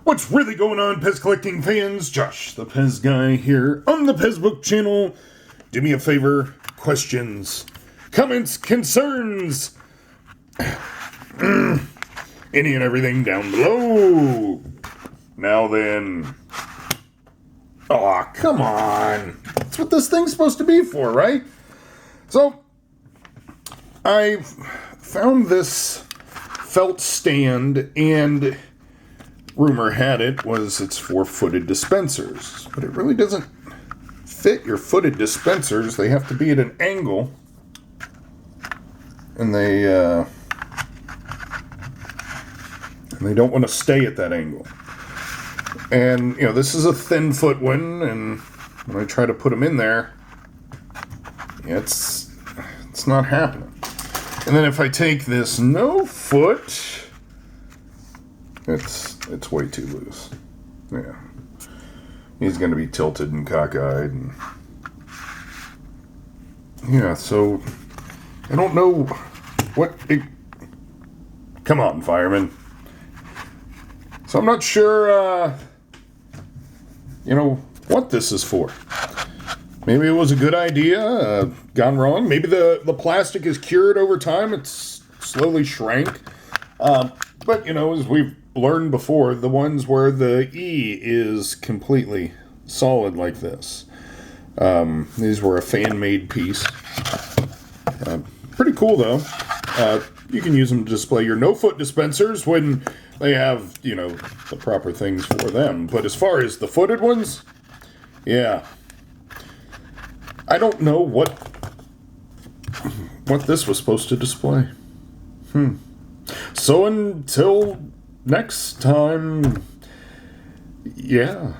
What's really going on, PEZ collecting fans? Josh, the PEZ guy here on the PEZ Book channel. Do me a favor, questions, comments, concerns, any and everything down below. Now then. Aw, come on. That's what this thing's supposed to be for, right? So, I found this felt stand, and rumor had it's for footed dispensers, but it really doesn't fit your footed dispensers. They have to be at an angle, and they don't want to stay at that angle. And this is a thin foot one, and when I try to put them in there, it's not happening. And then if I take this no foot, it's way too loose. Yeah. He's going to be tilted and cockeyed. And yeah, so I don't know what it... Come on, fireman. So I'm not sure, what this is for. Maybe it was a good idea, gone wrong. Maybe the plastic is cured over time. It's slowly shrank. But, as we've learned before, the ones where the E is completely solid like this. These were a fan-made piece. Pretty cool, though. You can use them to display your no-foot dispensers when they have, the proper things for them. But as far as the footed ones, yeah. I don't know what this was supposed to display. So until next time, yeah.